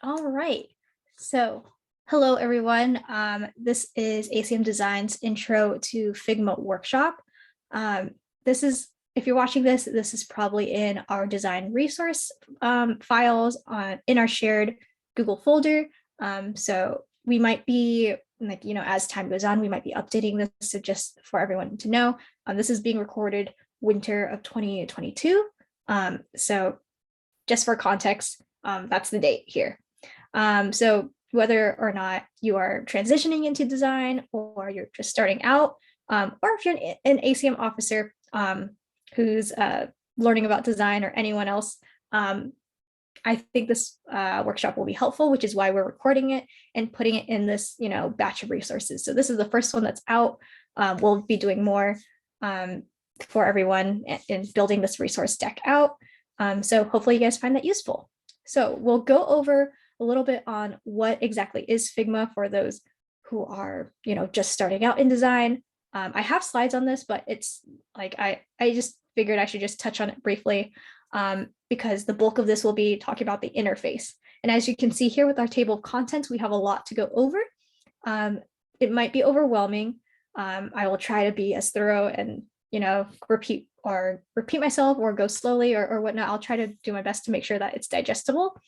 All right. So, hello everyone. This is ACM Design's intro to Figma workshop. This is, if you're watching this, this is probably in our design resource files in our shared Google folder. So we might be as time goes on, we might be updating this. So just for everyone to know, this is being recorded winter of 2022. So just for context, that's the date here. So whether or not you are transitioning into design or you're just starting out, or if you're an ACM officer who's learning about design or anyone else, I think this workshop will be helpful, which is why we're recording it and putting it in this, batch of resources. So this is the first one that's out. We'll be doing more for everyone in building this resource deck out. So hopefully you guys find that useful. So we'll go over a little bit on what exactly is Figma for those who are, just starting out in design. I have slides on this, but it's like I just figured I should just touch on it briefly because the bulk of this will be talking about the interface. And as you can see here with our table of contents, we have a lot to go over. It might be overwhelming. I will try to be as thorough and repeat myself or go slowly or whatnot. I'll try to do my best to make sure that it's digestible.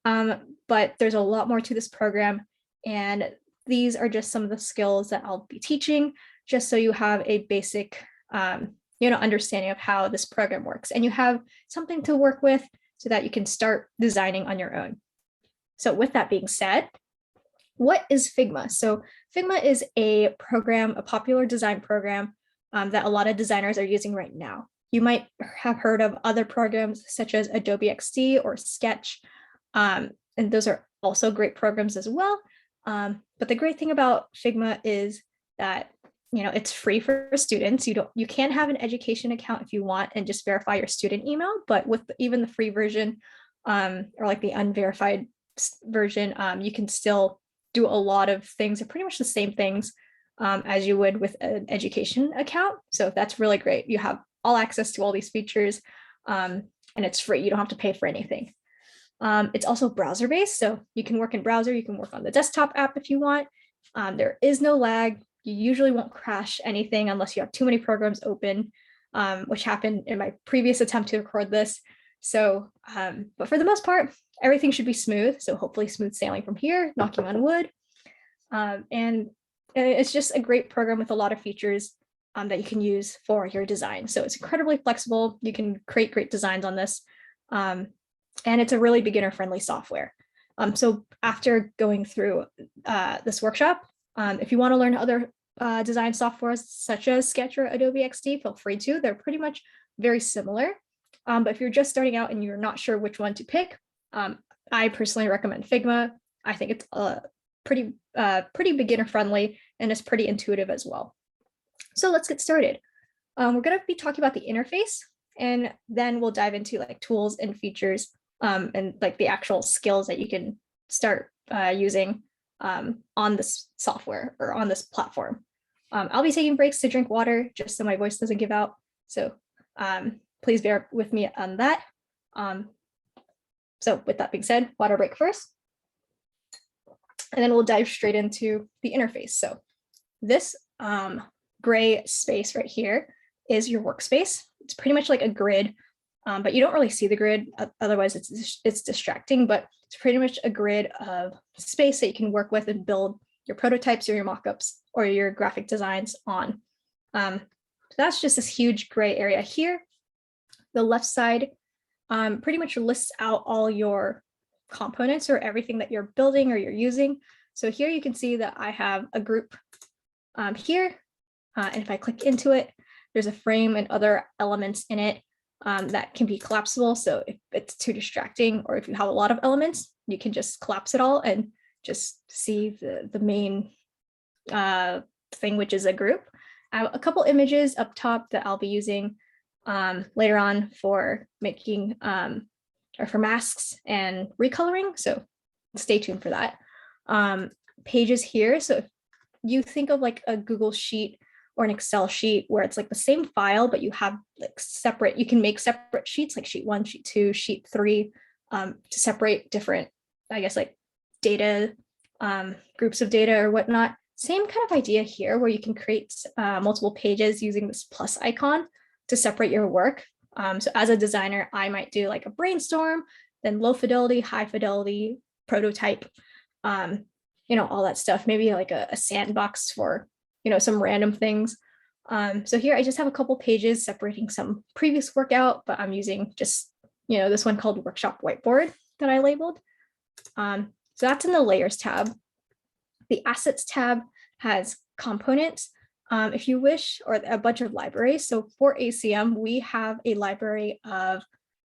But there's a lot more to this program, and these are just some of the skills that I'll be teaching, just so you have a basic, understanding of how this program works, and you have something to work with so that you can start designing on your own. So with that being said, what is Figma? So Figma is a program, a popular design program that a lot of designers are using right now. You might have heard of other programs such as Adobe XD or Sketch, and those are also great programs as well. But the great thing about Figma is that it's free for students. You can have an education account if you want and just verify your student email. But with even the free version or like the unverified version, you can still do a lot of things, pretty much the same things as you would with an education account. So that's really great. You have all access to all these features, and it's free. You don't have to pay for anything. It's also browser-based, so you can work in browser. You can work on the desktop app if you want. There is no lag. You usually won't crash anything unless you have too many programs open, which happened in my previous attempt to record this. So, but for the most part, everything should be smooth. So hopefully smooth sailing from here, knocking on wood. And it's just a great program with a lot of features that you can use for your design. So it's incredibly flexible. You can create great designs on this. And it's a really beginner-friendly software. So after going through this workshop, if you want to learn other design softwares such as Sketch or Adobe XD, feel free to. They're pretty much very similar. But if you're just starting out and you're not sure which one to pick, I personally recommend Figma. I think it's pretty beginner-friendly, and it's pretty intuitive as well. So let's get started. We're going to be talking about the interface, and then we'll dive into like tools and features and like the actual skills that you can start using on this software or on this platform. I'll be taking breaks to drink water just so my voice doesn't give out. So please bear with me on that. So with that being said, water break first. And then we'll dive straight into the interface. So this gray space right here is your workspace. It's pretty much like a grid, but you don't really see the grid. Otherwise, it's distracting, but it's pretty much a grid of space that you can work with and build your prototypes or your mockups or your graphic designs on. So that's just this huge gray area here. The left side pretty much lists out all your components or everything that you're building or you're using. So here you can see that I have a group here. And if I click into it, there's a frame and other elements in it that can be collapsible. So if it's too distracting, or if you have a lot of elements, you can just collapse it all and just see the main thing, which is a group. I have a couple images up top that I'll be using later on for making or for masks and recoloring. So stay tuned for that. Pages here. So if you think of like a Google Sheet or an Excel sheet where it's like the same file, but you have like separate, you can make separate sheets like sheet 1, sheet 2, sheet 3 to separate different, I guess, like data, groups of data or whatnot. Same kind of idea here where you can create multiple pages using this plus icon to separate your work. So as a designer, I might do like a brainstorm, then low fidelity, high fidelity, prototype, all that stuff, maybe like a sandbox for, some random things. So here I just have a couple pages separating some previous work out, but I'm using just, this one called Workshop Whiteboard that I labeled. So that's in the Layers tab. The Assets tab has components, if you wish, or a bunch of libraries. So for ACM, we have a library of,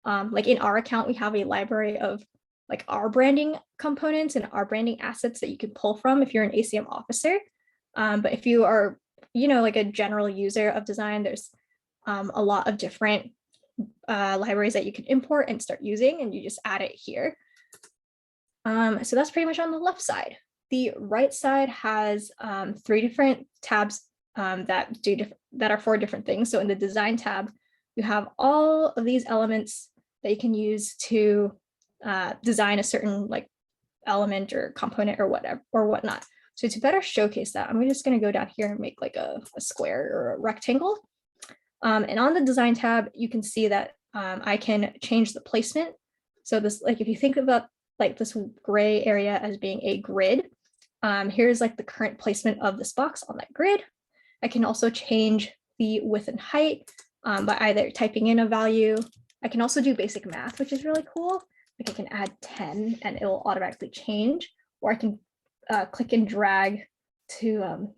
like in our account, we have a library of like our branding components and our branding assets that you can pull from if you're an ACM officer. But if you are, like a general user of design, there's a lot of different libraries that you can import and start using, and you just add it here. So that's pretty much on the left side. The right side has 3 different tabs that are for different things. So in the design tab, you have all of these elements that you can use to design a certain like element or component or whatever or whatnot. So to better showcase that, I'm just going to go down here and make like a square or a rectangle. And on the design tab, you can see that I can change the placement. So this, like if you think about like this gray area as being a grid, here's like the current placement of this box on that grid. I can also change the width and height by either typing in a value. I can also do basic math, which is really cool. Like I can add 10 and it will automatically change, or I can click and drag to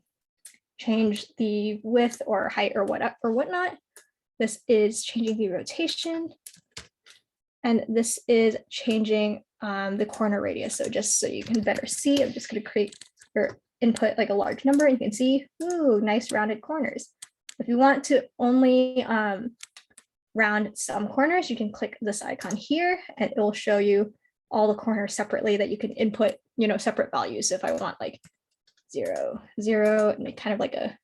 change the width or height or whatnot. This is changing the rotation. And this is changing the corner radius. So just so you can better see, I'm just going to create or input like a large number, and you can see, ooh, nice rounded corners. If you want to only round some corners, you can click this icon here and it will show you all the corners separately that you can input, separate values. So if I want like 0, 0, and make kind of like a,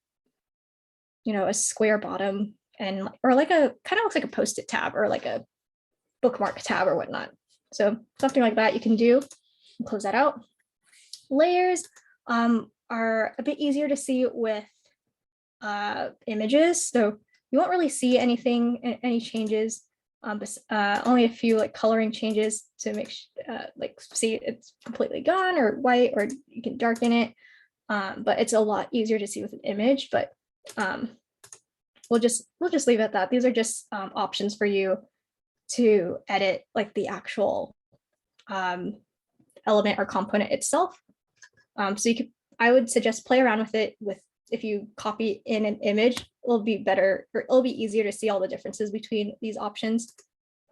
a square bottom, and or like a kind of looks like a post-it tab or like a bookmark tab or whatnot. So something like that you can do. Close that out. Layers are a bit easier to see with images. So you won't really see anything, any changes, only a few like coloring changes to make like see it's completely gone or white, or you can darken it. But it's a lot easier to see with an image. But we'll just leave it at that. These are just options for you to edit like the actual element or component itself. So I would suggest play around with it. If you copy in an image, it'll be better, or it'll be easier to see all the differences between these options.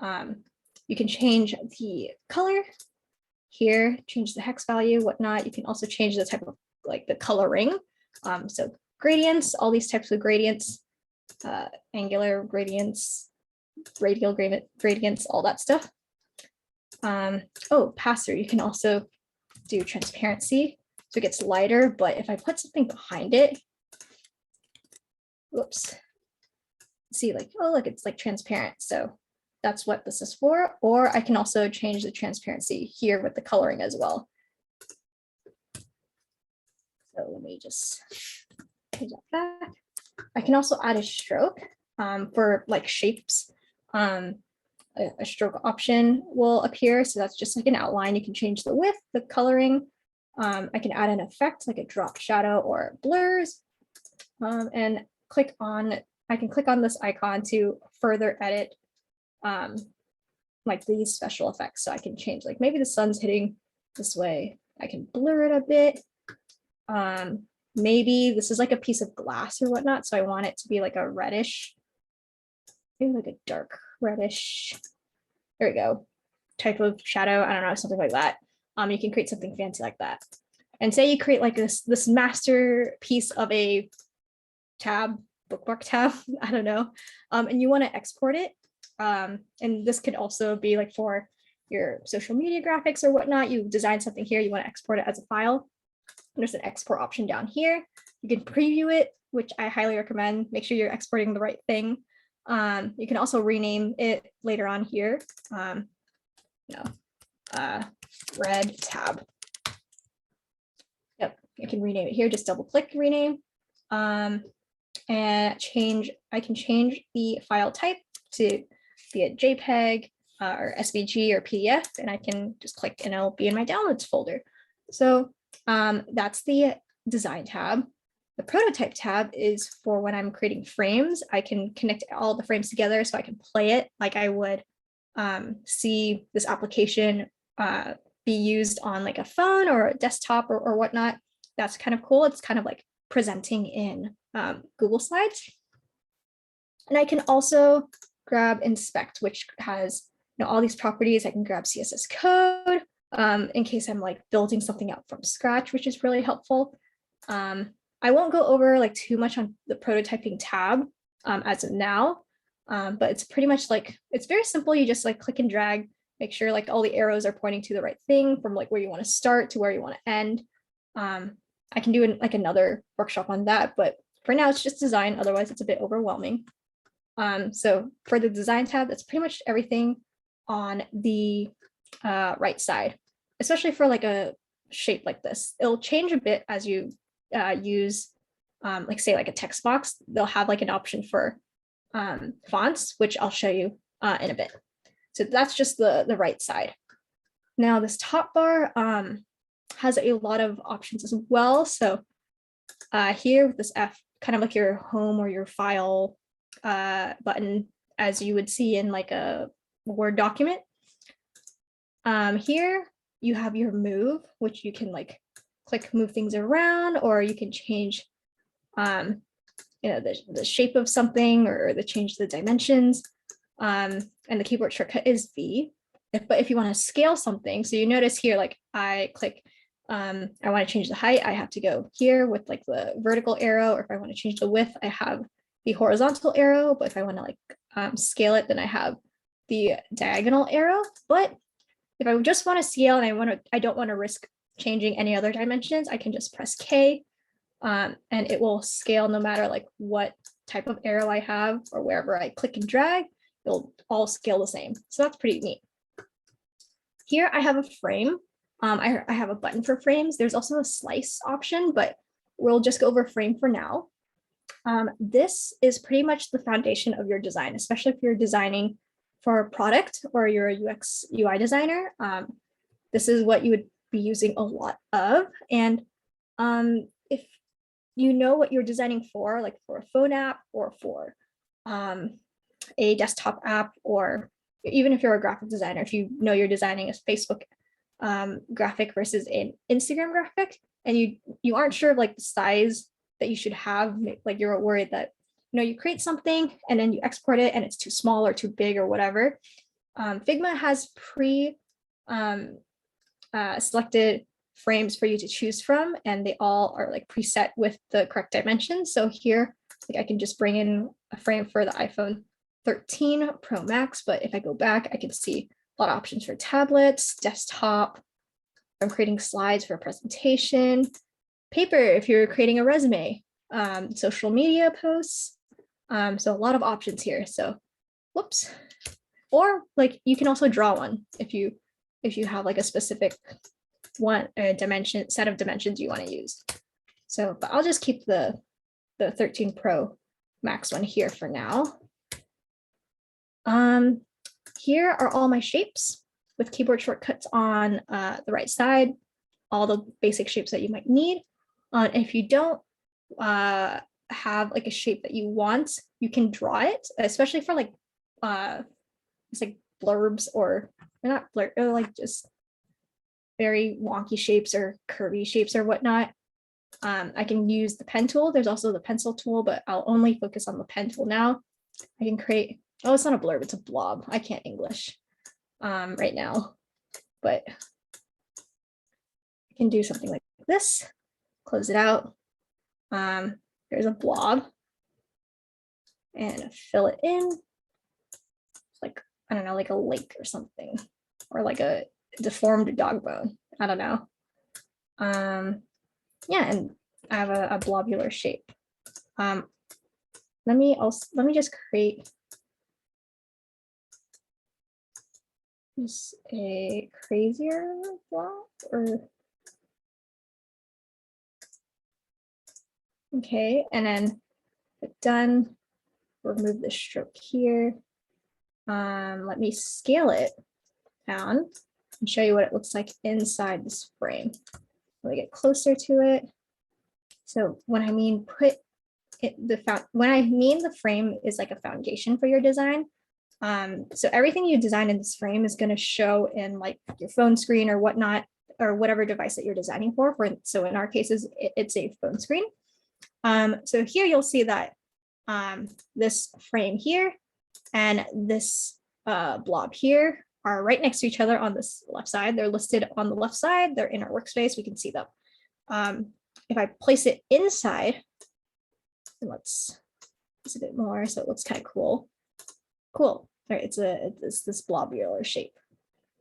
You can change the color here, change the hex value, whatnot. You can also change the type of like the coloring. So gradients, all these types of gradients, angular gradients, radial gradients, all that stuff. Pass through. You can also do transparency, so it gets lighter, but if I put something behind it, whoops, see like, oh, look, it's like transparent. So that's what this is for. Or I can also change the transparency here with the coloring as well. So let me just change that back. I can also add a stroke for like shapes. A stroke option will appear. So that's just like an outline. You can change the width, the coloring. I can add an effect like a drop shadow or blurs, and I can click on this icon to further edit like these special effects. So I can change, like maybe the sun's hitting this way. I can blur it a bit. Maybe this is like a piece of glass or whatnot. So I want it to be like a reddish, maybe like a dark reddish, there we go, type of shadow. I don't know, something like that. You can create something fancy like that. And say you create like this masterpiece of a tab, bookmark tab, I don't know, and you want to export it. And this could also be like for your social media graphics or whatnot. You design something here, you want to export it as a file. There's an export option down here. You can preview it, which I highly recommend. Make sure you're exporting the right thing. You can also rename it later on here. Red tab. I can rename it here, just double click rename. And I can change the file type to be a JPEG or SVG or PDF, and I can just click and it'll be in my downloads folder. So that's the design tab. The prototype tab is for when I'm creating frames. I can connect all the frames together so I can play it like I would see this application be used on like a phone or a desktop or whatnot. That's kind of cool. It's kind of like presenting in Google Slides. And I can also grab inspect, which has all these properties. I can grab CSS code in case I'm like building something out from scratch, which is really helpful. I won't go over like too much on the prototyping tab as of now, but it's pretty much like, it's very simple. You just like click and drag, make sure like all the arrows are pointing to the right thing from like where you want to start to where you want to end. I can do like another workshop on that, but for now it's just design. Otherwise it's a bit overwhelming. So for the design tab, that's pretty much everything on the right side, especially for like a shape like this. It'll change a bit as you use like say like a text box. They'll have like an option for fonts, which I'll show you in a bit. So that's just the right side. Now this top bar has a lot of options as well. So here with this F, kind of like your home or your file button, as you would see in like a Word document. Here you have your move, which you can like click move things around, or you can change the shape of something or change the dimensions. And the keyboard shortcut is V. But if you want to scale something, so you notice here, like I click, I want to change the height, I have to go here with like the vertical arrow, or if I want to change the width, I have the horizontal arrow. But if I want to like scale it, then I have the diagonal arrow. But if I just want to scale and I don't want to risk changing any other dimensions, I can just press K and it will scale no matter like what type of arrow I have, or wherever I click and drag, it'll all scale the same. So that's pretty neat. Here I have a frame. I have a button for frames. There's also a slice option, but we'll just go over frame for now. This is pretty much the foundation of your design, especially if you're designing for a product or you're a UX UI designer. This is what you would be using a lot of. And if you know what you're designing for, like for a phone app or for a desktop app, or even if you're a graphic designer, if you know you're designing a Facebook graphic versus an Instagram graphic, and you aren't sure of like the size that you should have, like you're worried that you create something and then you export it and it's too small or too big or whatever. Figma has selected frames for you to choose from, and they all are like preset with the correct dimensions. So here, like I can just bring in a frame for the iPhone 13 Pro Max, but if I go back, I can see a lot of options for tablets, desktop. I'm creating slides for a presentation, paper if you're creating a resume, social media posts. So a lot of options here. So, whoops. Or like you can also draw one if you have like a specific set of dimensions you want to use. So, but I'll just keep the 13 Pro Max one here for now. Here are all my shapes with keyboard shortcuts on the right side, all the basic shapes that you might need. And if you don't have like a shape that you want, you can draw it, especially for like it's like blurbs, or not blurb, or like just very wonky shapes or curvy shapes or whatnot. I can use the pen tool. There's also the pencil tool, but I'll only focus on the pen tool now. I can create, oh, it's not a blurb, it's a blob. I can't English right now, but I can do something like this, close it out. There's a blob and fill it in. It's like, I don't know, like a lake or something, or like a deformed dog bone. I don't know. Yeah, and I have a blobular shape. Let me just create just a crazier blob, or Okay, and then done. Remove the stroke here. Let me scale it down and show you what it looks like inside this frame. Let me get closer to it. So when I mean put it, when I mean the frame is like a foundation for your design. So everything you design in this frame is going to show in like your phone screen or whatnot, or whatever device that you're designing for. So in our cases, it's a phone screen. So here you'll see that this frame here and this blob here are right next to each other on this left side. They're listed on the left side. They're in our workspace. We can see them. If I place it inside, let's a bit more so it looks kind of cool. Cool. All right, it's this blobular shape.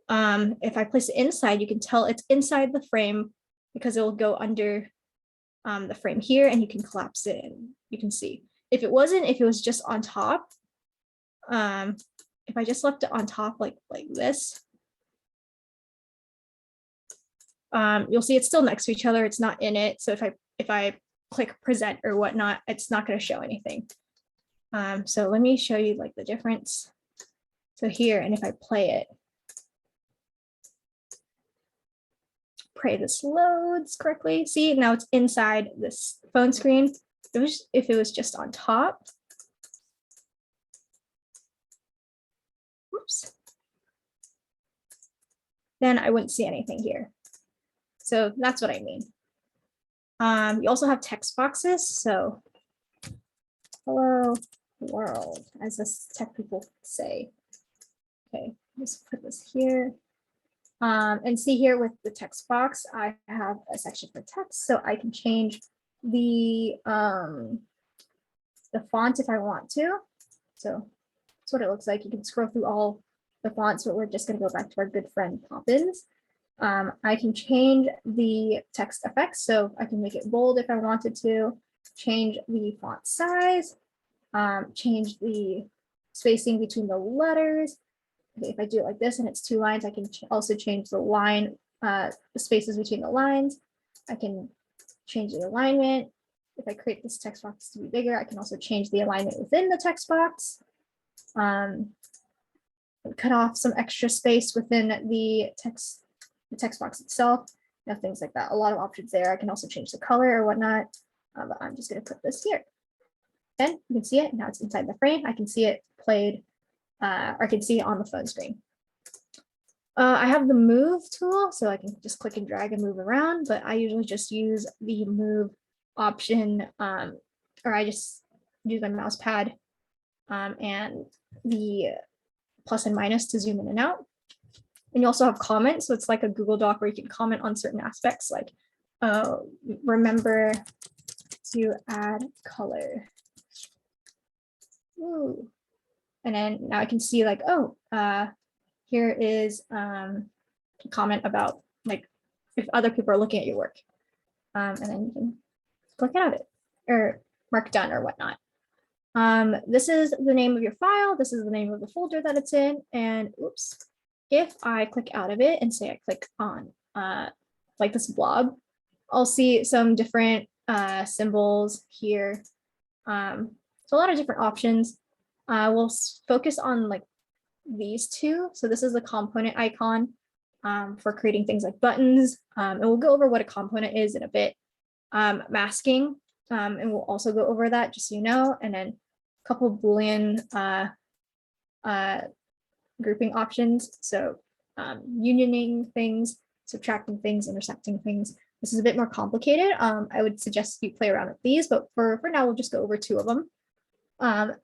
If I place it inside, you can tell it's inside the frame because it will go under the frame here, and you can collapse it and you can see. If it was just on top, if I just left it on top like this, you'll see it's still next to each other. It's not in it. So if I click present or whatnot, it's not going to show anything. So let me show you like the difference. So here, and if I play it, pray this loads correctly. See, now it's inside this phone screen. If it was just on top. Oops. Then I wouldn't see anything here. So that's what I mean. You also have text boxes. So hello world, as us tech people say. Okay, just put this here. And see here with the text box, I have a section for text, so I can change the font if I want to. So that's what it looks like. You can scroll through all the fonts, but we're just going to go back to our good friend Poppins. I can change the text effects, so I can make it bold if I wanted to, change the font size, change the spacing between the letters. Okay, if I do it like this and it's 2 lines, I can also change the line, the spaces between the lines. I can change the alignment. If I create this text box to be bigger, I can also change the alignment within the text box. Cut off some extra space within the text box itself, things like that. A lot of options there. I can also change the color or whatnot, but I'm just going to put this here. Then you can see it. Now it's inside the frame. I can see it played, or I can see it on the phone screen. I have the move tool, so I can just click and drag and move around, but I usually just use the move option, or I just use my mouse pad and the plus and minus to zoom in and out. And you also have comments, so it's like a Google Doc where you can comment on certain aspects, like remember to add color. Ooh. And then now I can see like, oh, here is a comment about like if other people are looking at your work. And then you can click out of it or mark done or whatnot. This is the name of your file. This is the name of the folder that it's in. And oops, if I click out of it and say I click on like this blob, I'll see some different symbols here. So a lot of different options. We'll focus on like these two. So this is the component icon for creating things like buttons. And we'll go over what a component is in a bit. Masking, and we'll also go over that just so you know. And then a couple of Boolean grouping options. So unioning things, subtracting things, intersecting things. This is a bit more complicated. I would suggest you play around with these, but for now, we'll just go over 2 of them.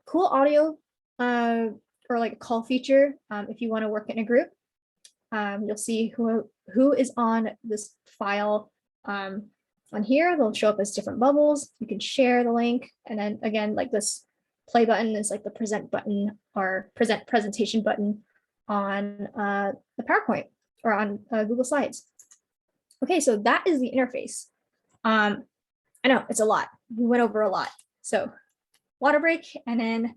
Cool audio or like a call feature. If you want to work in a group, you'll see who is on this file on here. They'll show up as different bubbles. You can share the link. And then again, like this play button is like the present button or present presentation button on the PowerPoint or on Google Slides. Okay, so that is the interface. I know it's a lot. We went over a lot. So water break, and then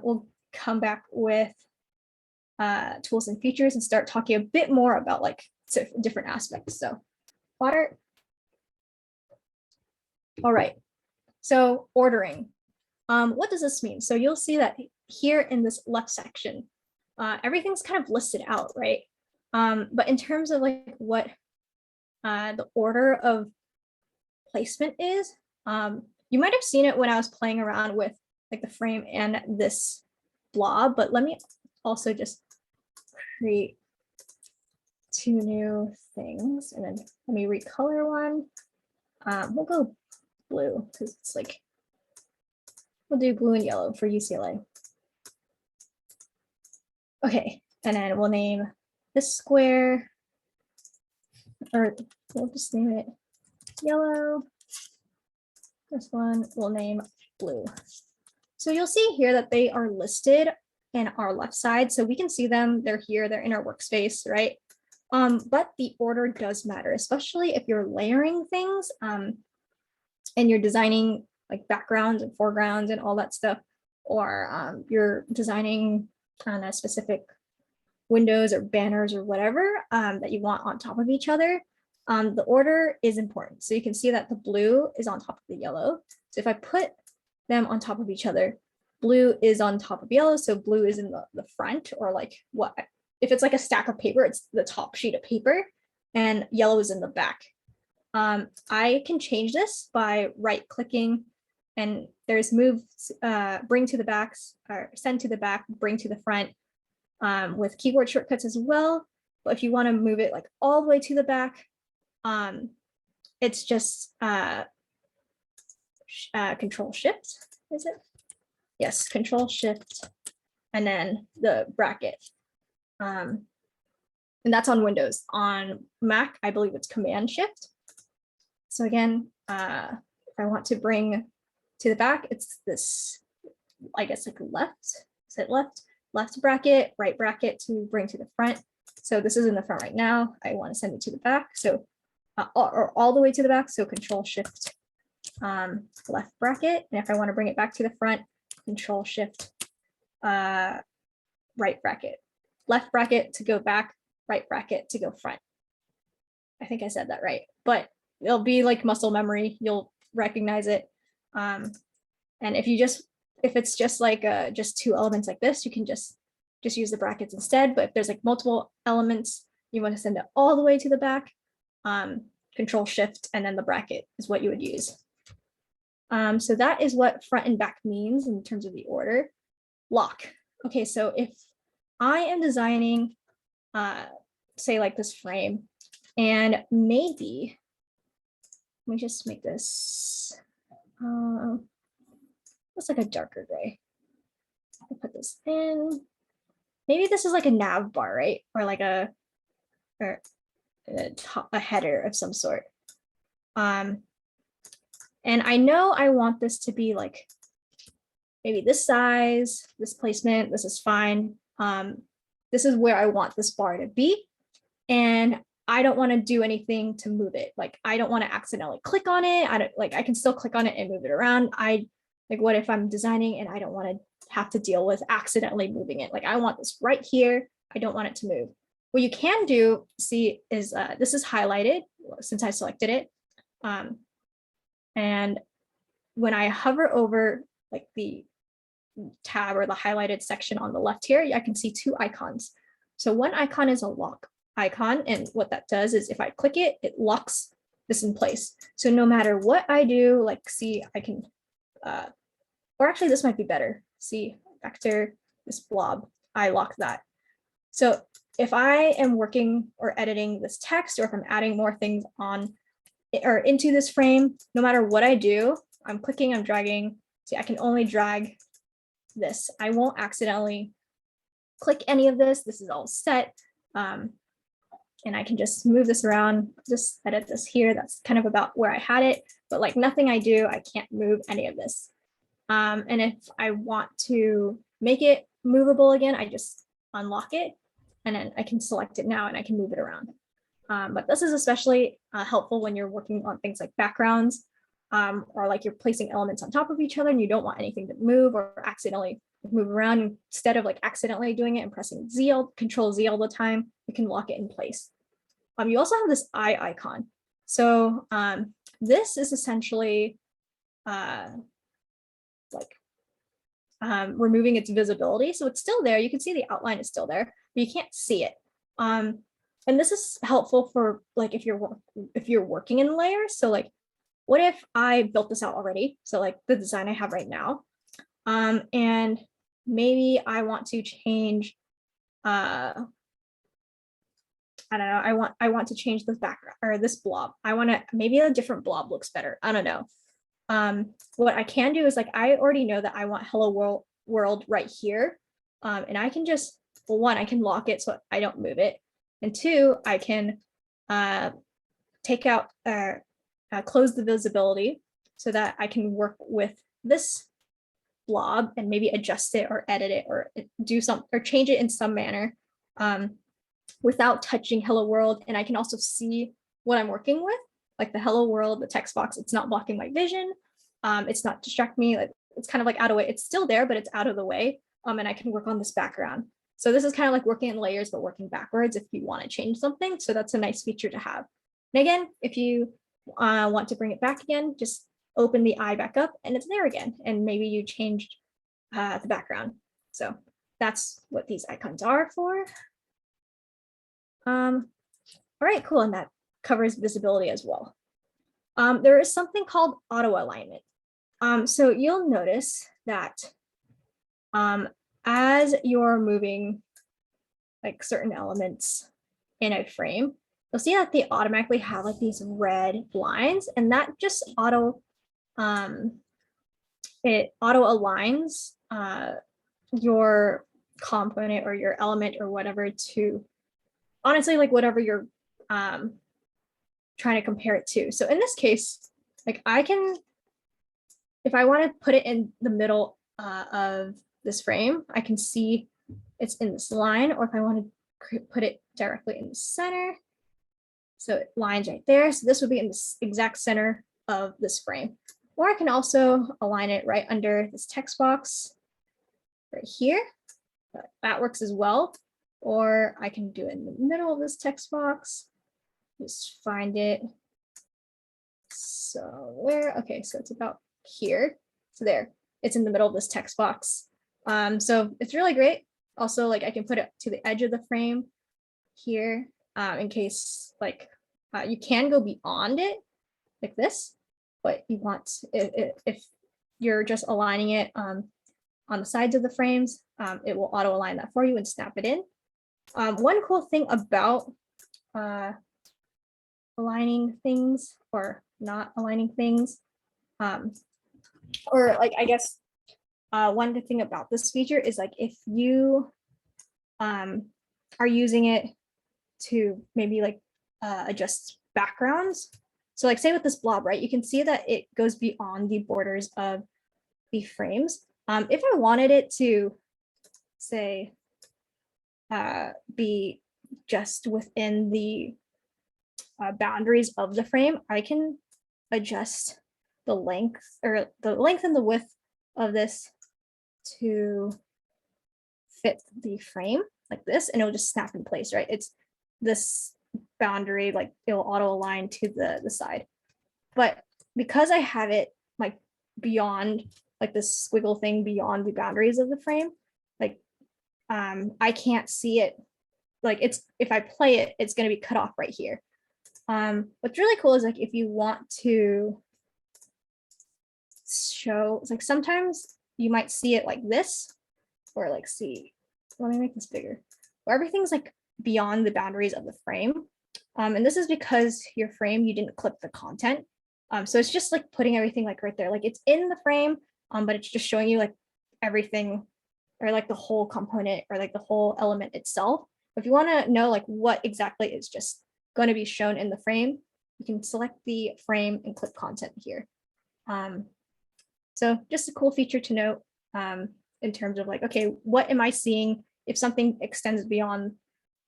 we'll come back with tools and features and start talking a bit more about like different aspects. So water. All right. So ordering, what does this mean? So you'll see that here in this left section, everything's kind of listed out, right? But in terms of like what the order of placement is, you might have seen it when I was playing around with like the frame and this blob, but let me also just create two new things, and then let me recolor one. We'll go blue because it's like, we'll do blue and yellow for UCLA. Okay, and then we'll name this square, or we'll just name it yellow. This one we'll name blue. So you'll see here that they are listed in our left side. So we can see them, they're here, they're in our workspace, right? But the order does matter, especially if you're layering things and you're designing like backgrounds and foregrounds and all that stuff, or you're designing on a specific windows or banners or whatever that you want on top of each other. The order is important. So you can see that the blue is on top of the yellow. So if I put them on top of each other, blue is on top of yellow. So blue is in the front, or like what, if it's like a stack of paper, it's the top sheet of paper, and yellow is in the back. I can change this by right clicking, and there's move, bring to the back, or send to the back, bring to the front, with keyboard shortcuts as well. But if you want to move it like all the way to the back, it's just Control Shift, is it? Yes, Control Shift, and then the bracket. And that's on Windows. On Mac, I believe it's Command Shift. So again, if I want to bring to the back, it's this, I guess like left, is it left bracket, right bracket to bring to the front. So this is in the front right now. I want to send it to the back. So, or all the way to the back. So Control Shift, left bracket. And if I want to bring it back to the front, Control Shift, right bracket. Left bracket to go back, right bracket to go front. I think I said that right, but it'll be like muscle memory. You'll recognize it. And if it's just like just two elements like this, you can just use the brackets instead. But if there's like multiple elements, you want to send it all the way to the back, Control Shift, and then the bracket is what you would use. So that is what front and back means in terms of the order. Lock. Okay, so if I am designing, say like this frame, and maybe, let me just make this, it's like a darker gray. I'll put this in. Maybe this is like a nav bar, right? Or like a header of some sort. And I know I want this to be like maybe this size, this placement, this is fine. This is where I want this bar to be. And I don't want to do anything to move it. Like I don't want to accidentally click on it. I can still click on it and move it around. What if I'm designing and I don't want to have to deal with accidentally moving it? Like I want this right here. I don't want it to move. What you can do, see, is this is highlighted since I selected it. And when I hover over like the tab or the highlighted section on the left here, I can see two icons. So one icon is a lock icon. And what that does is if I click it, it locks this in place. So no matter what I do, like see, I can, or actually this might be better. See, vector, this blob, I lock that. So if I am working or editing this text, or if I'm adding more things on or into this frame, no matter what I do, I'm clicking, I'm dragging. See, I can only drag this. I won't accidentally click any of this. This is all set. And I can just move this around, just edit this here. That's kind of about where I had it, but like nothing I do, I can't move any of this. And if I want to make it movable again, I just unlock it, and then I can select it now and I can move it around. But this is especially helpful when you're working on things like backgrounds, or like you're placing elements on top of each other and you don't want anything to move or accidentally move around. Instead of like accidentally doing it and pressing Control Z all the time, you can lock it in place. You also have this eye icon. So this is essentially removing its visibility. So it's still there. You can see the outline is still there, but you can't see it. And this is helpful for like if you're working in layers. So like, what if I built this out already? So like the design I have right now, and maybe I want to change. I don't know. I want to change this background or this blob. I want to maybe a different blob looks better. I don't know. What I can do is like I already know that I want hello world right here, and I can just, well, one, I can lock it so I don't move it, and two, I can take out close the visibility so that I can work with this blob and maybe adjust it or edit it or do some or change it in some manner without touching hello world. And I can also see what I'm working with, like the hello world, the text box. It's not blocking my vision. It's not distracting me. Like it's kind of like out of the way. It's still there, but it's out of the way. And I can work on this background. So this is kind of like working in layers, but working backwards if you want to change something. So that's a nice feature to have. And again, if you want to bring it back again, just open the eye back up and it's there again. And maybe you changed the background. So that's what these icons are for. All right, cool. And that covers visibility as well. There is something called auto alignment. So you'll notice that as you're moving like certain elements in a frame, you'll see that they automatically have like these red lines, and that just it auto aligns your component or your element or whatever to honestly like whatever you're trying to compare it to. So in this case, like I can, if I want to put it in the middle of this frame, I can see it's in this line, or if I want to put it directly in the center, so it lines right there. So this would be in the exact center of this frame. Or I can also align it right under this text box right here. That works as well. Or I can do it in the middle of this text box. Just find it. So where, okay, so it's about here. So there, it's in the middle of this text box. So it's really great. Also, like I can put it to the edge of the frame here in case like you can go beyond it like this, but you want, if you're just aligning it on the sides of the frames, it will auto align that for you and snap it in. One cool thing about aligning things or not aligning things, or like I guess one good thing about this feature is like if you are using it to maybe like adjust backgrounds. So like say with this blob, right, you can see that it goes beyond the borders of the frames. If I wanted it to say be just within the boundaries of the frame, I can adjust the length or the length and the width of this to fit the frame like this, and it'll just snap in place, right? It's this boundary, like it'll auto align to the side. But because I have it like beyond, like this squiggle thing beyond the boundaries of the frame, like I can't see it. Like it's, if I play it, it's going to be cut off right here. What's really cool is like if you want to show, it's like sometimes you might see it like this, or like see, let me make this bigger, where everything's like beyond the boundaries of the frame. And this is because your frame, you didn't clip the content. So it's just like putting everything like right there, like it's in the frame, but it's just showing you like everything, or like the whole component, or like the whole element itself. If you want to know like what exactly is just going to be shown in the frame, you can select the frame and clip content here. So just a cool feature to note in terms of like, okay, what am I seeing if something extends beyond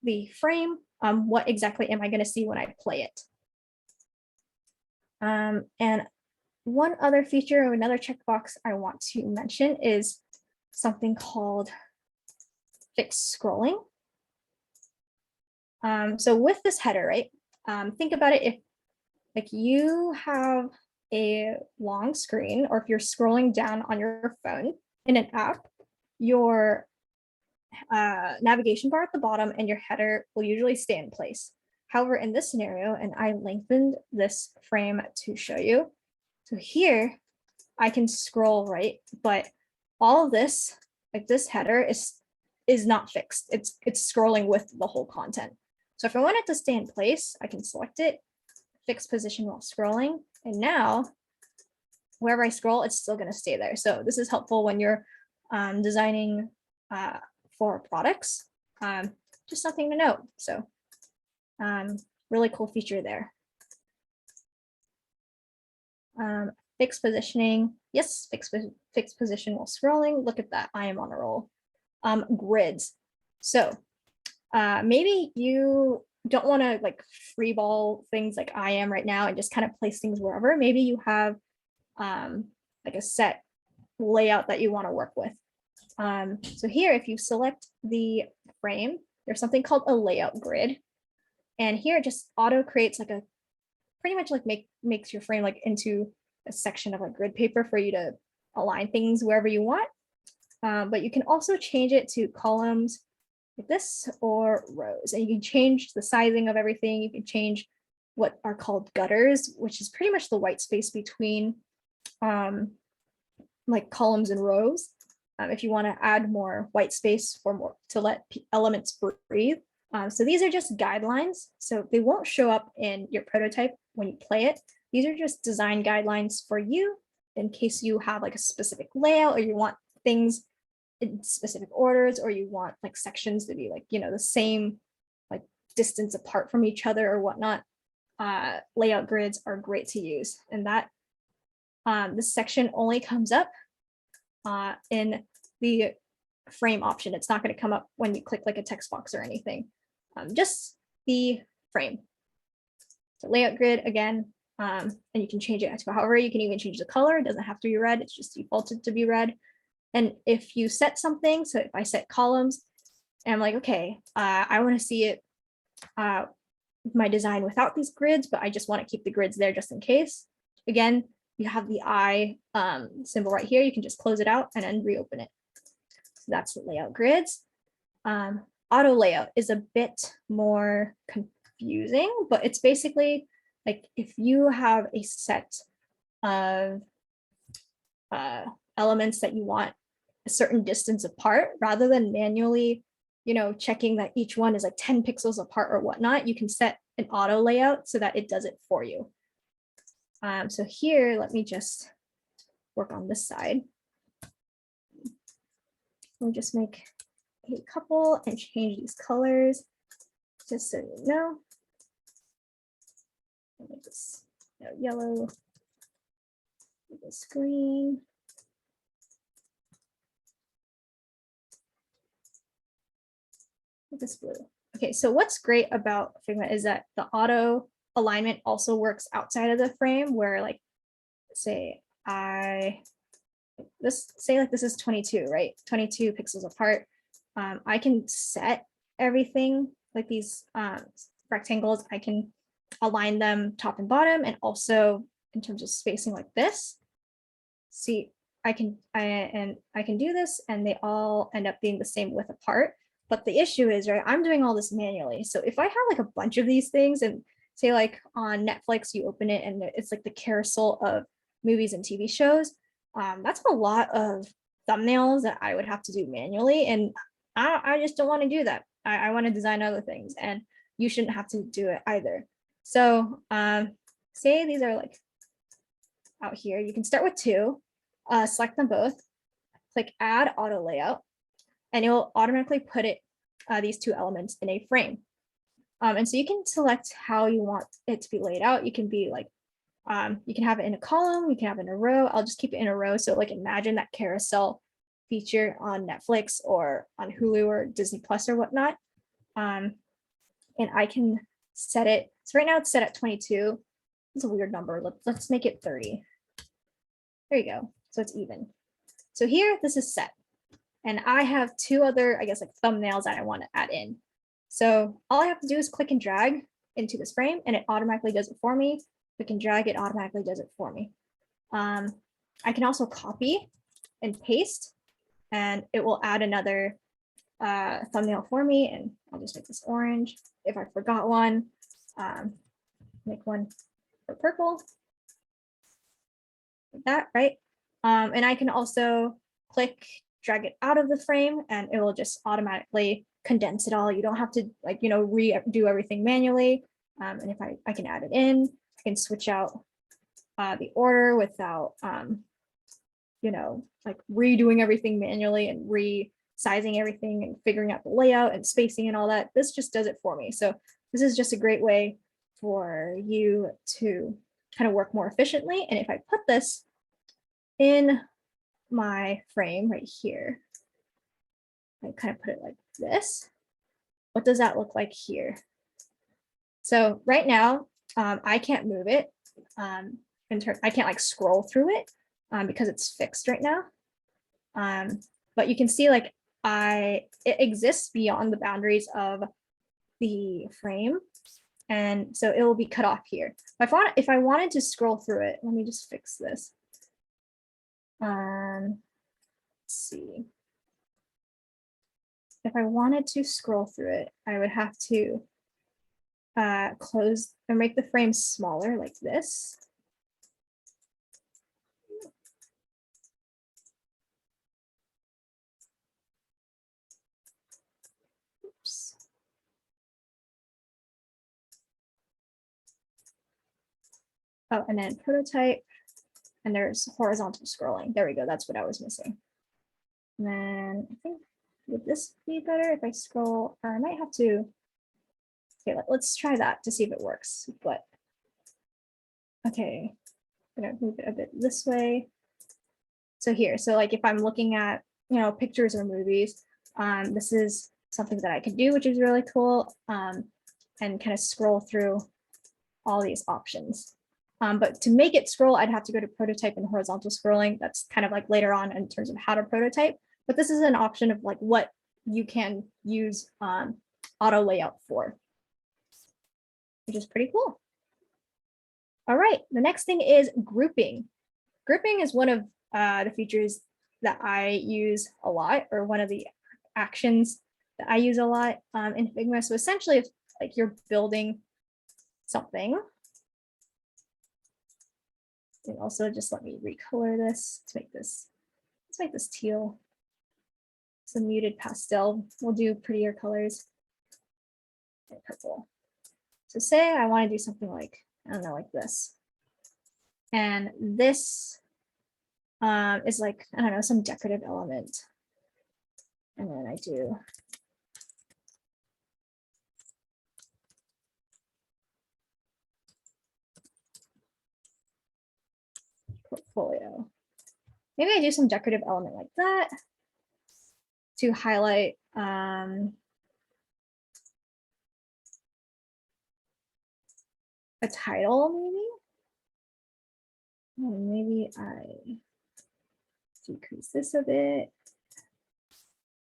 the frame? What exactly am I going to see when I play it? And one other feature, or another checkbox I want to mention, is something called fixed scrolling. So with this header, right, think about it, if like you have a long screen, or if you're scrolling down on your phone in an app, your navigation bar at the bottom and your header will usually stay in place. However, in this scenario, and I lengthened this frame to show you. So here I can scroll right, but all of this, like this header is not fixed. It's scrolling with the whole content. So if I want it to stay in place, I can select it, fix position while scrolling. And now wherever I scroll, it's still going to stay there. So this is helpful when you're designing for products. Just something to note. So really cool feature there. Fixed positioning. Yes, fixed position while scrolling. Look at that. I am on a roll. Grids. So maybe you don't want to like freeball things like I am right now and just kind of place things wherever. Maybe you have like a set layout that you want to work with. So here, if you select the frame, there's something called a layout grid. And here it just auto creates like a pretty much like makes your frame like into a section of like grid paper for you to align things wherever you want. But you can also change it to columns like this or rows, and you can change the sizing of everything. You can change what are called gutters, which is pretty much the white space between like columns and rows. If you want to add more white space for more to let elements breathe. So these are just guidelines. So they won't show up in your prototype when you play it. These are just design guidelines for you in case you have like a specific layout or you want things in specific orders, or you want like sections to be like, you know, the same like distance apart from each other or whatnot. Layout grids are great to use. And that this section only comes up in the frame option. It's not going to come up when you click like a text box or anything. Just the frame. So layout grid again, and you can change it to however. You can even change the color. It doesn't have to be red. It's just defaulted to be red. And if you set something, so if I set columns, and I'm like, okay, I want to see it, my design without these grids, but I just want to keep the grids there just in case. Again, you have the eye symbol right here. You can just close it out and then reopen it. So that's the layout grids. Auto layout is a bit more confusing, but it's basically like if you have a set of elements that you want a certain distance apart, rather than manually, you know, checking that each one is like 10 pixels apart or whatnot, you can set an auto layout so that it does it for you. So here, let me just work on this side. We'll just make a couple and change these colors just so you know. Make this yellow, this green. This blue. Okay, so what's great about Figma is that the auto alignment also works outside of the frame, where like say this is 22, right? 22 pixels apart. I can set everything like these rectangles. I can align them top and bottom, and also in terms of spacing like this. See, I can do this, and they all end up being the same width apart. But the issue is, right, I'm doing all this manually. So if I have like a bunch of these things, and say like on Netflix, you open it and it's like the carousel of movies and TV shows, that's a lot of thumbnails that I would have to do manually. And I just don't want to do that. I want to design other things, and you shouldn't have to do it either. So say these are like out here, you can start with two, select them both, click add auto layout, and it will automatically put it these two elements in a frame. And so you can select how you want it to be laid out. You can be like, you can have it in a column, you can have it in a row. I'll just keep it in a row. So like imagine that carousel feature on Netflix or on Hulu or Disney Plus or whatnot. And I can set it. So right now it's set at 22. It's a weird number. Let's make it 30. There you go. So it's even. So here, this is set. And I have two other, I guess, like thumbnails that I want to add in. So all I have to do is click and drag into this frame, and it automatically does it for me. Click and drag, it automatically does it for me. I can also copy and paste, and it will add another thumbnail for me. And I'll just make this orange. If I forgot one, make one for purple, like that, right? And I can also click, drag it out of the frame, and it will just automatically condense it all. You don't have to redo everything manually. And if I can add it in, I can switch out the order without redoing everything manually and resizing everything and figuring out the layout and spacing and all that. This just does it for me. So this is just a great way for you to kind of work more efficiently. And if I put this in my frame right here, I kind of put it like this, what does that look like here? So right now, I can't move it. I can't scroll through it because it's fixed right now. But you can see it exists beyond the boundaries of the frame. And so it will be cut off here. If I wanted to scroll through it, let me just fix this. Let's see. If I wanted to scroll through it, I would have to close or make the frame smaller like this. Oops. Oh, and then prototype, and there's horizontal scrolling. There we go. That's what I was missing. And then I think, would this be better if I scroll? Or I might have to. Okay, let's try that to see if it works. But okay, I'm gonna move it a bit this way. So here, so if I'm looking at pictures or movies, this is something that I can do, which is really cool, and kind of scroll through all these options. But to make it scroll, I'd have to go to prototype and horizontal scrolling. That's kind of later on in terms of how to prototype. But this is an option of what you can use auto layout for, which is pretty cool. All right, the next thing is grouping. Grouping is one of the features that I use a lot, or one of the actions that I use a lot in Figma. So essentially, if you're building something, and also just let me recolor this to make this, let's make this teal. It's a muted pastel. We'll do prettier colors. And purple. So say I want to do something I don't know, like this. And this is I don't know, some decorative element. And then I do portfolio. Maybe I do some decorative element like that to highlight a title, maybe. And maybe I decrease this a bit.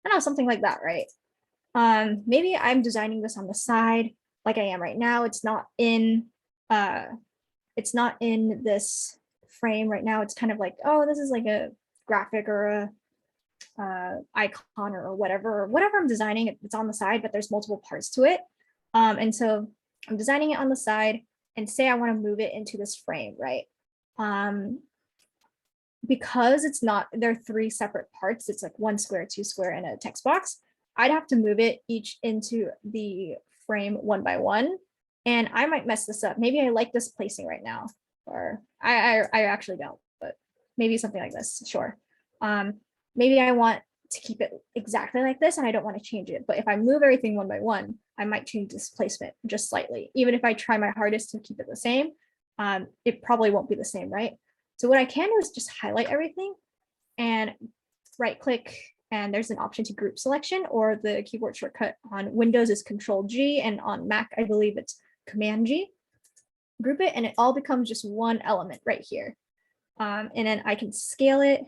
I don't know, something like that, right? Maybe I'm designing this on the side like I am right now. It's not in this frame right now. It's kind of oh, this is a graphic or a icon or whatever I'm designing. It's on the side, but there's multiple parts to it. And so I'm designing it on the side, and say I want to move it into this frame, right? Because it's not, there are 3 separate parts. It's 1 square, 2 square, and a text box. I'd have to move it each into the frame one by one. And I might mess this up. Maybe I like this placing right now, or I actually don't, but maybe something like this, sure. Maybe I want to keep it exactly like this and I don't want to change it. But if I move everything one by one, I might change this placement just slightly. Even if I try my hardest to keep it the same, it probably won't be the same, right? So what I can do is just highlight everything and right click, and there's an option to group selection, or the keyboard shortcut on Windows is Control G, and on Mac, I believe it's Command G. Group it, and it all becomes just one element right here. And then I can scale it.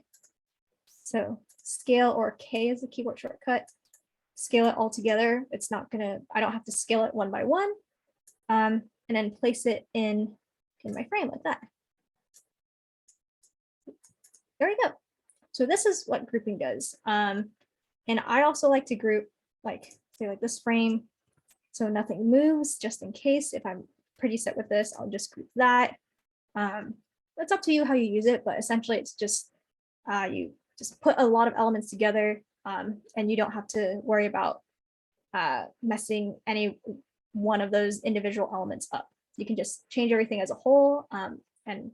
So scale, or K is the keyboard shortcut. Scale it all together. It's not gonna, I don't have to scale it one by one. And then place it in my frame like that. there we go. So this is what grouping does. And I also like to group like, say like this frame, so nothing moves, just in case. If I'm pretty set with this, I'll just group that. It's up to you how you use it, but essentially it's just, you just put a lot of elements together, and you don't have to worry about messing any one of those individual elements up. You can just change everything as a whole, and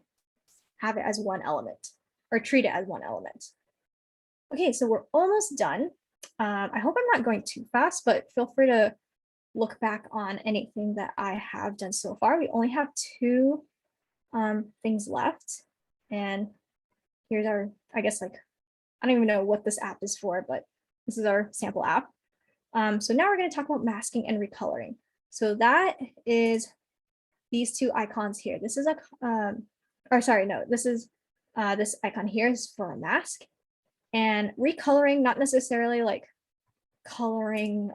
have it as one element, or treat it as one element. Okay, so we're almost done. I hope I'm not going too fast, but feel free to look back on anything that I have done so far. We only have two things left. And here's our, I guess, like, I don't even know what this app is for, but this is our sample app. So now we're going to talk about masking and recoloring. So that is these two icons here. This is a, or sorry, no, this is this icon here is for a mask. And recoloring, not necessarily like coloring,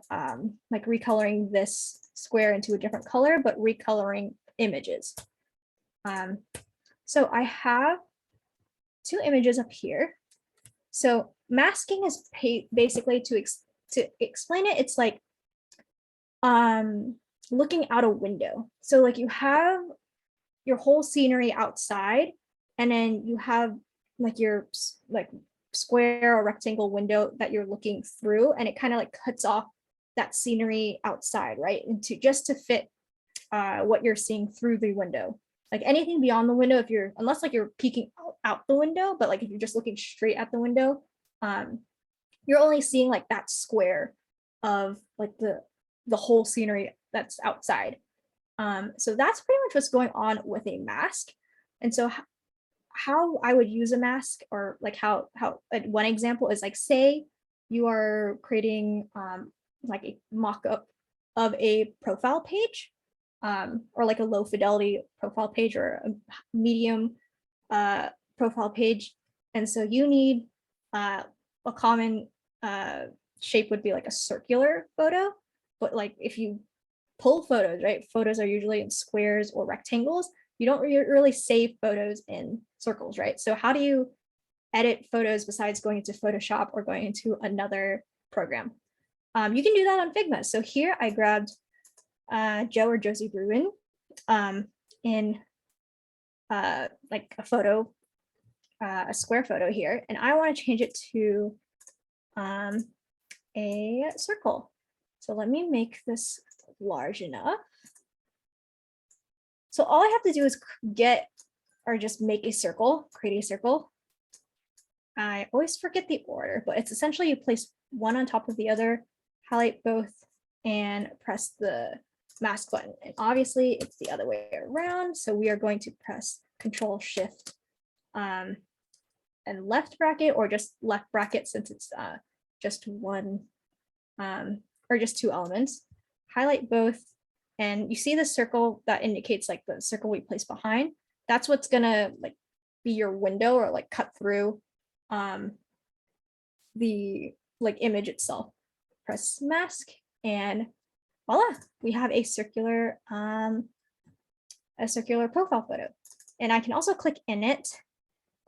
like recoloring this square into a different color, but recoloring images. So I have two images up here. So masking is basically to explain it, it's like looking out a window. So like you have your whole scenery outside, and then you have like your like square or rectangle window that you're looking through, and it kind of like cuts off that scenery outside, right? Into just to fit what you're seeing through the window. Like anything beyond the window, if you're, unless like you're peeking out the window, but like if you're just looking straight at the window, you're only seeing like that square of like the whole scenery that's outside. So that's pretty much what's going on with a mask. And so how I would use a mask, or like how one example is like, say you are creating like a mock-up of a profile page, or like a low fidelity profile page or a medium profile page. And so you need a common shape would be like a circular photo, but like if you pull photos, right? Photos are usually in squares or rectangles. You don't really save photos in circles, right? So how do you edit photos besides going into Photoshop or going into another program? You can do that on Figma. So here I grabbed Joe or Josie Bruin in like a photo, a square photo here, and I want to change it to a circle. So let me make this large enough. So all I have to do is get, or just make a circle, create a circle. I always forget the order, but it's essentially you place one on top of the other, highlight both, and press the mask button. And obviously it's the other way around. So we are going to press Control Shift and left bracket, or just left bracket since it's just one or just two elements. Highlight both, and you see the circle that indicates like the circle we place behind. That's what's gonna like be your window, or like cut through the like image itself. Press mask, and voila, we have a circular profile photo. And I can also click in it,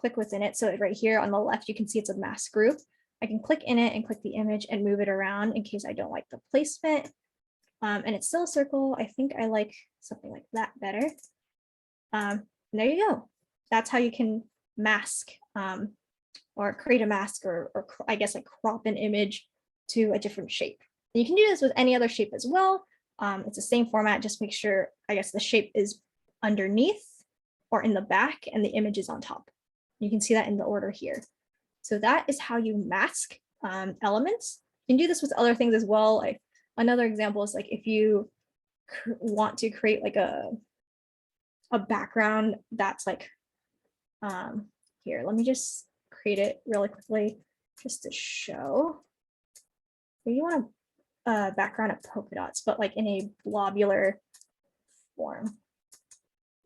click within it. So right here on the left, you can see it's a mask group. I can click in it and click the image and move it around in case I don't like the placement. And it's still a circle. I think I like something like that better. There you go. That's how you can mask or create a mask, or I guess like crop an image to a different shape. And you can do this with any other shape as well. It's the same format, just make sure, I guess, the shape is underneath or in the back and the image is on top. You can see that in the order here. So that is how you mask elements. You can do this with other things as well. Like another example is like if you want to create like a background that's like, here, let me just create it really quickly just to show. You want a background of polka dots, but like in a blobular form.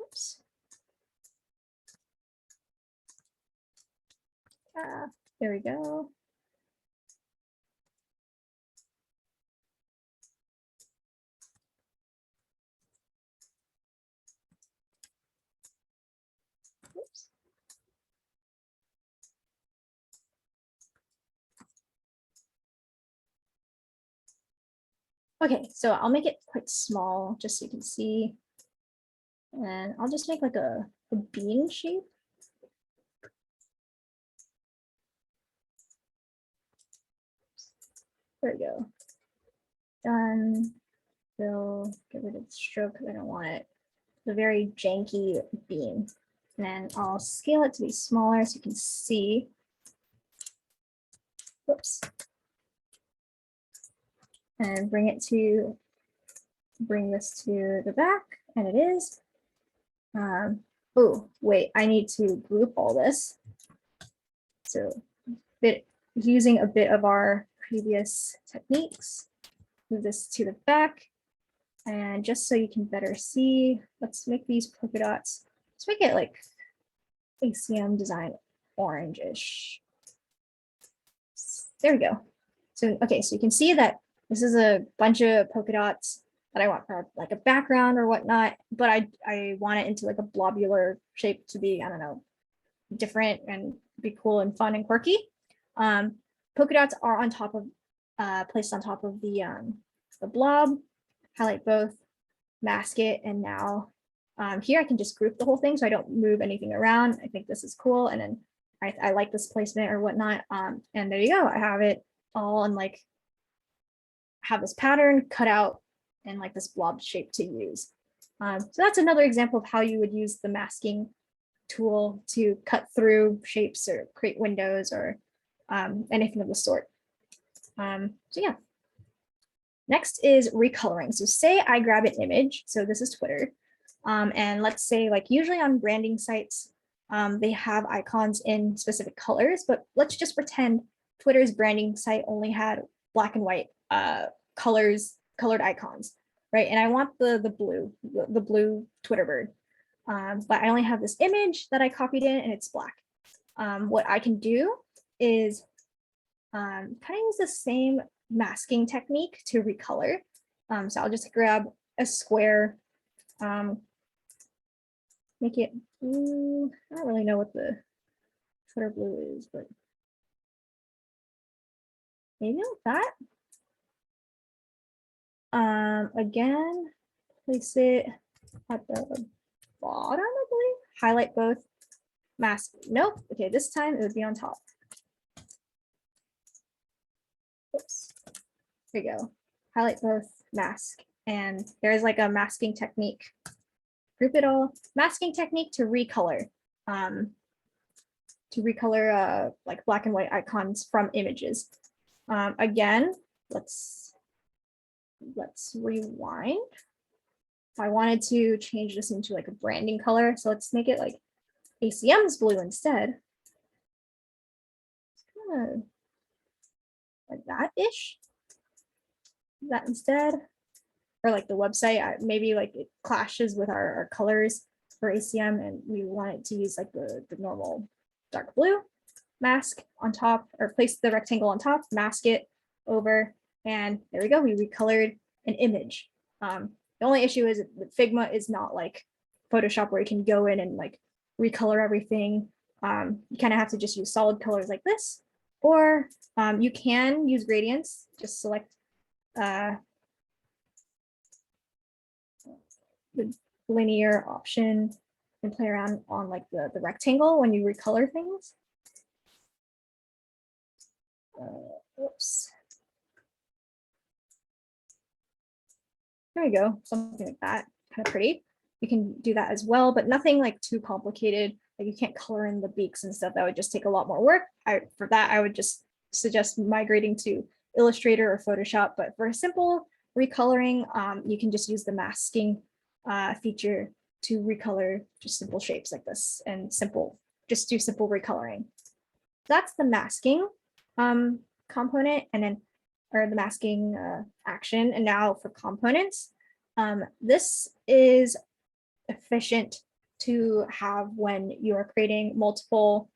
Oops. There we go. Oops. Okay, so I'll make it quite small just so you can see. And I'll just make like a bean shape. There we go. Done. Fill, get rid of the stroke because I don't want it. The very janky bean. And then I'll scale it to be smaller so you can see. Whoops. And bring this to the back, and it is. Oh, wait, I need to group all this. So using a bit of our previous techniques, move this to the back. And just so you can better see, let's make these polka dots. Let's make it like ACM design orange-ish. There we go. So, okay, so you can see that this is a bunch of polka dots that I want for like a background or whatnot, but I want it into like a blobular shape to be, I don't know, different and be cool and fun and quirky. Polka dots are on top of, placed on top of the blob. Highlight both, mask it, and now here I can just group the whole thing so I don't move anything around. I think this is cool, and then I like this placement or whatnot. And there you go. I have it all in like, have this pattern cut out and like this blob shape to use. So that's another example of how you would use the masking tool to cut through shapes or create windows or anything of the sort. So yeah. Next is recoloring. So say I grab an image. So this is Twitter. And let's say like usually on branding sites, they have icons in specific colors, but let's just pretend Twitter's branding site only had black and white colored icons, right? And I want the blue Twitter bird, but I only have this image that I copied in and it's black. What I can do is kind of use the same masking technique to recolor. So I'll just grab a square, make it blue. I don't really know what the Twitter blue is, but maybe like that. Again, place it at the bottom, I believe. Highlight both, mask. Nope. Okay, this time it would be on top. Oops. There you go. Highlight both, mask, and there's like a masking technique. Group it all. Masking technique to recolor. Like black and white icons from images. Again, let's rewind. If I wanted to change this into like a branding color, so let's make it like ACM's blue instead. Kind of like that-ish. That instead, or like the website, maybe like it clashes with our colors for ACM, and we want it to use like the normal dark blue. Mask on top, or place the rectangle on top, mask it over, and there we go. We recolored an image. The only issue is that Figma is not like Photoshop where you can go in and like recolor everything. You kind of have to just use solid colors like this, or you can use gradients. Just select the linear option and play around on like the rectangle when you recolor things. Whoops. There we go, something like that, kind of pretty. You can do that as well, but nothing like too complicated. Like you can't color in the beaks and stuff. That would just take a lot more work. For that, I would just suggest migrating to Illustrator or Photoshop. But for a simple recoloring, you can just use the masking feature to recolor just simple shapes like this and just do simple recoloring. That's the masking component, and then or the masking action. And now for components, this is efficient to have when you are creating multiple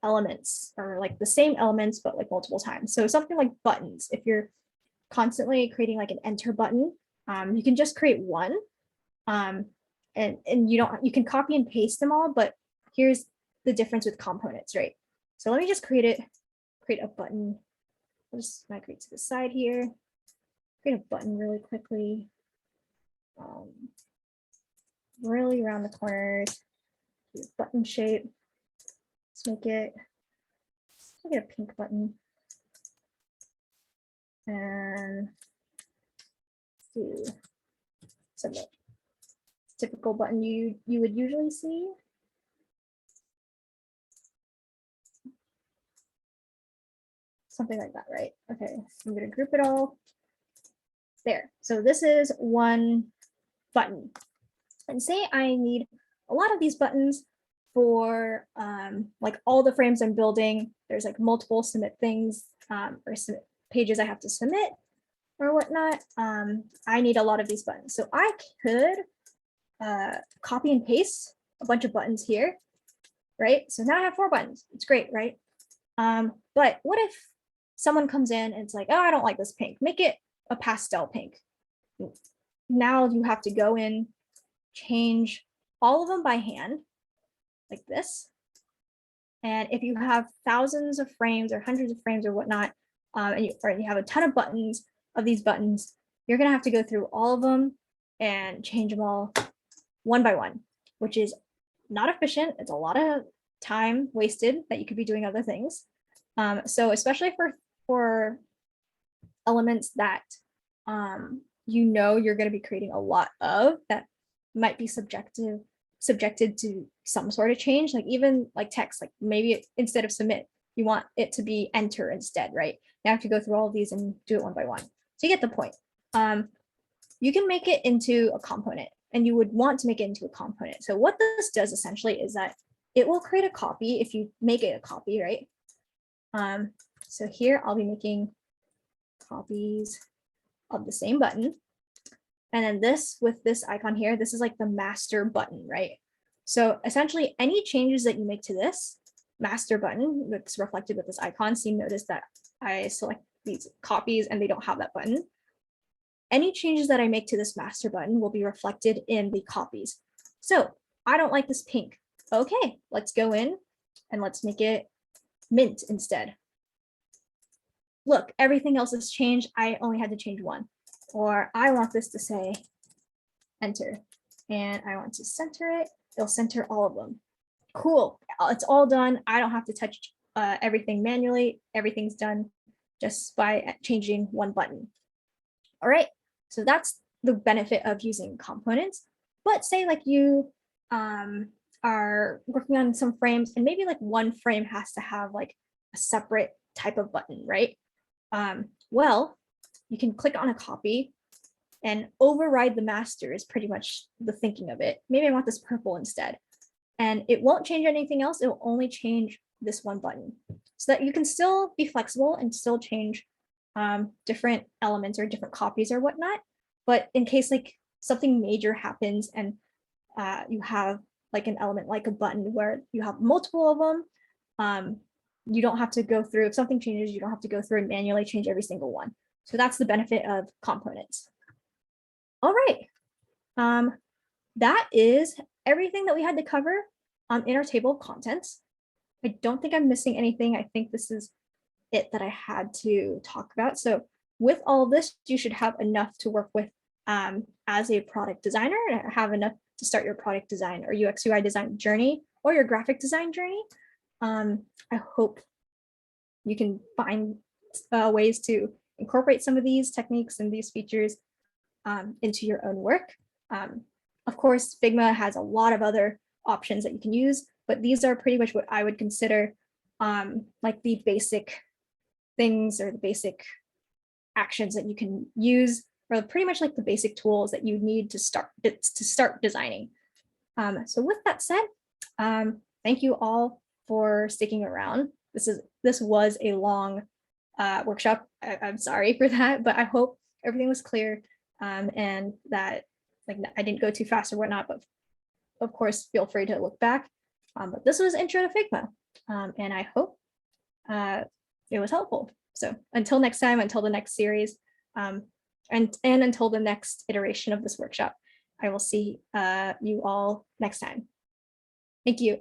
elements, or like the same elements but like multiple times. So something like buttons, if you're constantly creating like an enter button, you can just create one, and you can copy and paste them all, but here's the difference with components, right? So let me just create a button. I'll just migrate to the side here. create a button really quickly. Really around the corners, button shape. Let's make it a pink button. And do submit. Typical button you would usually see. Something like that, right? Okay, I'm gonna group it all. There, so this is one button. And say I need a lot of these buttons for like all the frames I'm building. There's like multiple submit things or submit pages I have to submit or whatnot. I need a lot of these buttons. So I could copy and paste a bunch of buttons here, right? So now I have 4 buttons. It's great, right? But what if someone comes in and it's like, oh, I don't like this pink. Make it a pastel pink. Now you have to go in, change all of them by hand, like this. And if you have thousands of frames or hundreds of frames or whatnot, and you have a ton of buttons of these buttons, you're gonna have to go through all of them and change them all one by one, which is not efficient. It's a lot of time wasted that you could be doing other things. So especially for elements that you know you're going to be creating a lot of that might be subjected to some sort of change, like even like text, like maybe instead of submit, you want it to be enter instead, right? You have to go through all of these and do it one by one. So you get the point. You can make it into a component, and you would want to make it into a component. So what this does essentially is that it will create a copy if you make it a copy, right? So here I'll be making copies of the same button. And then this with this icon here, this is like the master button, right? So essentially any changes that you make to this master button that's reflected with this icon, so you notice that I select these copies and they don't have that button. Any changes that I make to this master button will be reflected in the copies. So I don't like this pink. Okay, let's go in and let's make it mint instead. Look, everything else has changed. I only had to change one. Or I want this to say enter, and I want to center it. It'll center all of them. Cool, it's all done. I don't have to touch everything manually. Everything's done just by changing one button. All right, so that's the benefit of using components. But say like you are working on some frames, and maybe like one frame has to have like a separate type of button, right? Well, you can click on a copy and override the master is pretty much the thinking of it. Maybe I want this purple instead. And it won't change anything else. It will only change this one button, so that you can still be flexible and still change different elements or different copies or whatnot. But in case like something major happens and you have like an element like a button where you have multiple of them, you don't have to go through, if something changes, you don't have to go through and manually change every single one. So that's the benefit of components. All right, that is everything that we had to cover in our table of contents. I don't think I'm missing anything. I think this is it that I had to talk about. So with all of this, you should have enough to work with as a product designer, and have enough to start your product design or UX UI design journey or your graphic design journey. I hope you can find ways to incorporate some of these techniques and these features into your own work. Of course, Figma has a lot of other options that you can use, but these are pretty much what I would consider like the basic things or the basic actions that you can use, or pretty much like the basic tools that you need to start designing. So with that said, thank you all for sticking around. This was a long workshop. I'm sorry for that, but I hope everything was clear and that like I didn't go too fast or whatnot, but of course, feel free to look back. But this was Intro to Figma, and I hope it was helpful. So until next time, until the next series, and until the next iteration of this workshop, I will see you all next time. Thank you.